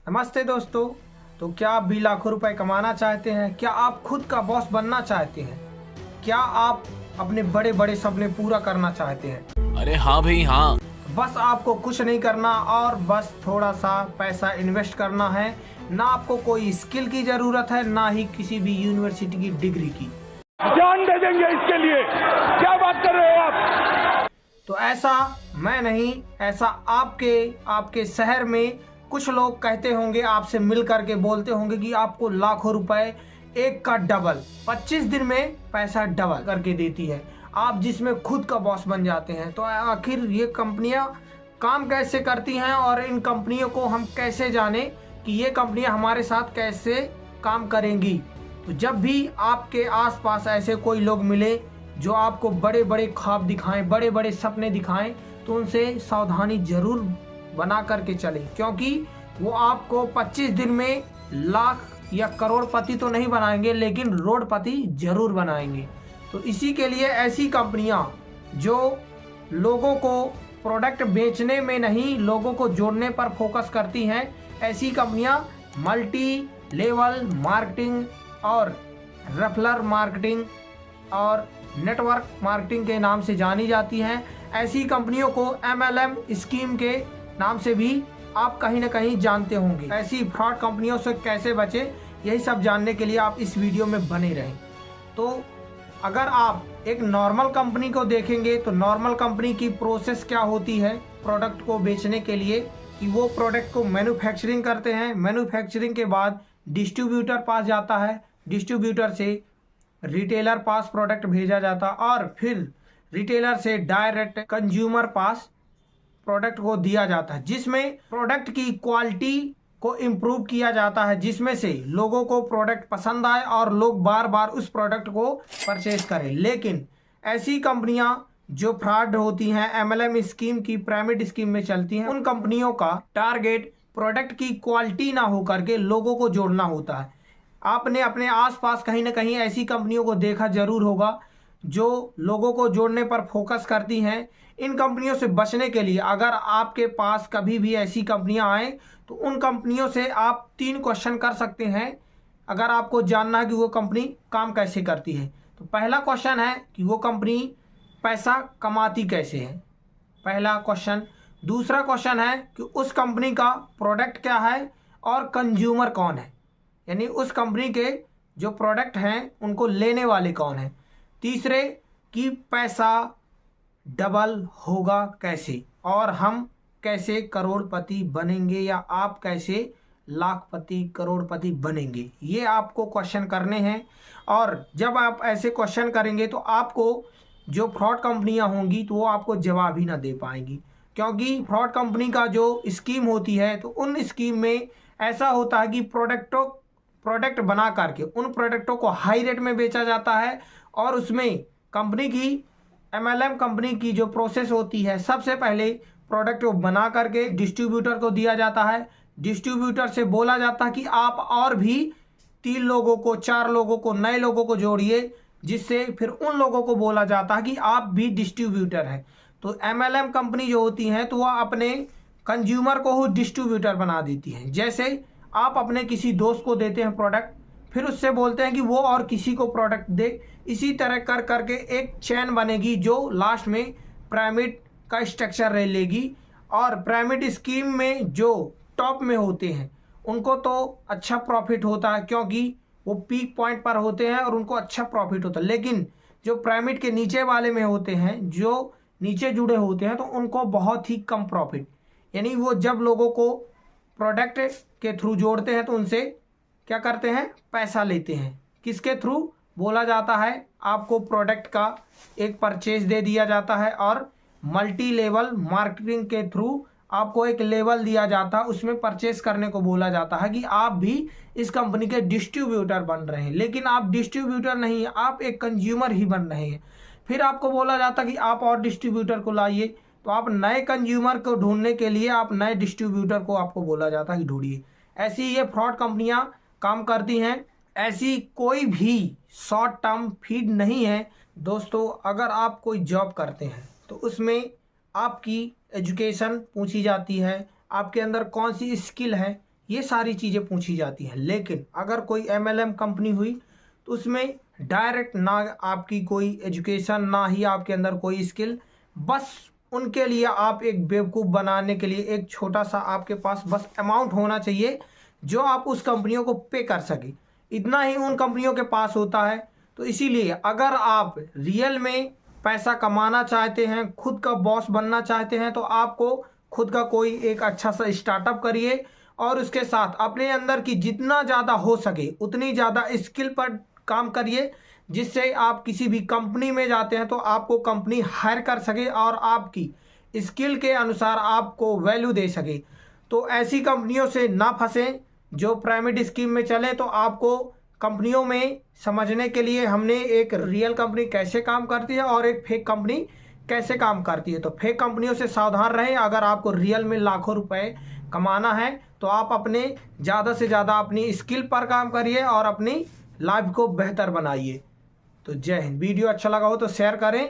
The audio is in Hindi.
नमस्ते दोस्तों। तो क्या आप भी लाखों रुपए कमाना चाहते हैं? क्या आप खुद का बॉस बनना चाहते हैं? क्या आप अपने बड़े बड़े सपने पूरा करना चाहते हैं? अरे हाँ भाई हाँ। बस आपको कुछ नहीं करना और बस थोड़ा सा पैसा इन्वेस्ट करना है। ना आपको कोई स्किल की ज़रूरत है, ना ही किसी भी यूनिवर्सिटी की डिग्री की। जान दे देंगे इसके लिए। क्या बात कर रहे हो आप? तो ऐसा मैं नहीं, ऐसा आपके शहर में कुछ लोग कहते होंगे, आपसे मिल करके बोलते होंगे कि आपको लाखों रुपए एक का डबल 25 दिन में पैसा डबल करके देती है, आप जिसमें खुद का बॉस बन जाते हैं। तो आखिर ये कंपनियां काम कैसे करती हैं और इन कंपनियों को हम कैसे जाने कि ये कंपनियां हमारे साथ कैसे काम करेंगी? तो जब भी आपके आसपास ऐसे कोई लोग मिले जो आपको बड़े बड़े ख्वाब दिखाएं, बड़े बड़े सपने दिखाएं, तो उनसे सावधानी जरूर बना करके चलें, क्योंकि वो आपको 25 दिन में लाख या करोड़पति तो नहीं बनाएंगे, लेकिन रोडपति जरूर बनाएंगे। तो इसी के लिए ऐसी कंपनियां जो लोगों को प्रोडक्ट बेचने में नहीं, लोगों को जोड़ने पर फोकस करती हैं, ऐसी कंपनियां मल्टी लेवल मार्केटिंग और रेफरल मार्केटिंग और नेटवर्क मार्केटिंग के नाम से जानी जाती हैं। ऐसी कंपनियों को MLM स्कीम के नाम से भी आप कहीं ना कहीं जानते होंगे। ऐसी फ्रॉड कंपनियों से कैसे बचें, यही सब जानने के लिए आप इस वीडियो में बने रहें। तो अगर आप एक नॉर्मल कंपनी को देखेंगे तो नॉर्मल कंपनी की प्रोसेस क्या होती है प्रोडक्ट को बेचने के लिए, कि वो प्रोडक्ट को मैन्युफैक्चरिंग करते हैं, मैन्युफैक्चरिंग के बाद डिस्ट्रीब्यूटर पास जाता है, डिस्ट्रीब्यूटर से रिटेलर पास प्रोडक्ट भेजा जाता और फिर रिटेलर से डायरेक्ट कंज्यूमर पास प्रोडक्ट को दिया जाता है, जिसमें प्रोडक्ट की क्वालिटी को इम्प्रूव किया जाता है, जिसमें से लोगों को प्रोडक्ट पसंद आए और लोग बार बार उस प्रोडक्ट को परचेज करें। लेकिन ऐसी कंपनियां जो फ्रॉड होती हैं, MLM स्कीम की पिरामिड स्कीम में चलती हैं, उन कंपनियों का टारगेट प्रोडक्ट की क्वालिटी ना हो करके लोगों को जोड़ना होता है। आपने अपने आसपास कहीं ना कहीं ऐसी कंपनियों को देखा जरूर होगा जो लोगों को जोड़ने पर फोकस करती हैं। इन कंपनियों से बचने के लिए अगर आपके पास कभी भी ऐसी कंपनियां आए तो उन कंपनियों से आप 3 क्वेश्चन कर सकते हैं अगर आपको जानना है कि वो कंपनी काम कैसे करती है। तो पहला क्वेश्चन है कि वो कंपनी पैसा कमाती कैसे है, पहला क्वेश्चन। दूसरा क्वेश्चन है कि उस कंपनी का प्रोडक्ट क्या है और कंज्यूमर कौन है, यानी उस कंपनी के जो प्रोडक्ट हैं उनको लेने वाले कौन हैं। तीसरे कि पैसा डबल होगा कैसे और हम कैसे करोड़पति बनेंगे या आप कैसे लाखपति करोड़पति बनेंगे, ये आपको क्वेश्चन करने हैं। और जब आप ऐसे क्वेश्चन करेंगे तो आपको जो फ्रॉड कंपनियां होंगी तो वो आपको जवाब ही ना दे पाएंगी, क्योंकि फ्रॉड कंपनी का जो स्कीम होती है तो उन स्कीम में ऐसा होता है कि प्रोडक्ट बना करके उन प्रोडक्टों को हाई रेट में बेचा जाता है और उसमें कंपनी की MLM कंपनी की जो प्रोसेस होती है, सबसे पहले प्रोडक्ट को बना करके डिस्ट्रीब्यूटर को दिया जाता है। डिस्ट्रीब्यूटर से बोला जाता है कि आप और भी 3 लोगों को 4 लोगों को नए लोगों को जोड़िए, जिससे फिर उन लोगों को बोला जाता है कि आप भी डिस्ट्रीब्यूटर हैं। तो MLM कंपनी जो होती हैं तो वह अपने कंज्यूमर को ही डिस्ट्रीब्यूटर बना देती हैं। जैसे आप अपने किसी दोस्त को देते हैं प्रोडक्ट, फिर उससे बोलते हैं कि वो और किसी को प्रोडक्ट दे, इसी तरह कर करके एक चेन बनेगी जो लास्ट में पिरामिड का स्ट्रक्चर ले लेगी। और पिरामिड स्कीम में जो टॉप में होते हैं उनको तो अच्छा प्रॉफिट होता है, क्योंकि वो पीक पॉइंट पर होते हैं और उनको अच्छा प्रॉफिट होता है। लेकिन जो पिरामिड के नीचे वाले में होते हैं, जो नीचे जुड़े होते हैं, तो उनको बहुत ही कम प्रॉफिट, यानी वो जब लोगों को प्रोडक्ट के थ्रू जोड़ते हैं तो उनसे क्या करते हैं, पैसा लेते हैं। किसके थ्रू? बोला जाता है आपको प्रोडक्ट का एक परचेज दे दिया जाता है और मल्टी लेवल मार्केटिंग के थ्रू आपको एक लेवल दिया जाता है, उसमें परचेज करने को बोला जाता है कि आप भी इस कंपनी के डिस्ट्रीब्यूटर बन रहे हैं। लेकिन आप डिस्ट्रीब्यूटर नहीं, आप एक कंज्यूमर ही बन रहे हैं। फिर आपको बोला जाता है कि आप और डिस्ट्रीब्यूटर को लाइए, तो आप नए कंज्यूमर को ढूंढने के लिए आप नए डिस्ट्रीब्यूटर को आपको बोला जाता है कि ढूंढिए। ऐसी ये फ्रॉड कंपनियां काम करती हैं। ऐसी कोई भी शॉर्ट टर्म फीड नहीं है दोस्तों। अगर आप कोई जॉब करते हैं तो उसमें आपकी एजुकेशन पूछी जाती है, आपके अंदर कौन सी स्किल है, ये सारी चीज़ें पूछी जाती हैं। लेकिन अगर कोई MLM कंपनी हुई तो उसमें डायरेक्ट ना आपकी कोई एजुकेशन, ना ही आपके अंदर कोई स्किल, बस उनके लिए आप एक बेवकूफ़ बनाने के लिए एक छोटा सा आपके पास बस अमाउंट होना चाहिए जो आप उस कंपनियों को पे कर सके। इतना ही उन कंपनियों के पास होता है। तो इसीलिए अगर आप रियल में पैसा कमाना चाहते हैं, खुद का बॉस बनना चाहते हैं, तो आपको खुद का कोई एक अच्छा सा स्टार्टअप करिए और उसके साथ अपने अंदर की जितना ज़्यादा हो सके उतनी ज़्यादा स्किल पर काम करिए, जिससे आप किसी भी कंपनी में जाते हैं तो आपको कंपनी हायर कर सके और आपकी स्किल के अनुसार आपको वैल्यू दे सके। तो ऐसी कंपनियों से ना फंसें जो पिरामिड स्कीम में चलें। तो आपको कंपनियों में समझने के लिए हमने एक रियल कंपनी कैसे काम करती है और एक फेक कंपनी कैसे काम करती है। तो फेक कंपनियों से सावधान रहें। अगर आपको रियल में लाखों रुपए कमाना है तो आप अपने ज़्यादा से ज़्यादा अपनी स्किल पर काम करिए और अपनी लाइफ को बेहतर बनाइए। तो जय हिंद। वीडियो अच्छा लगा हो तो शेयर करें।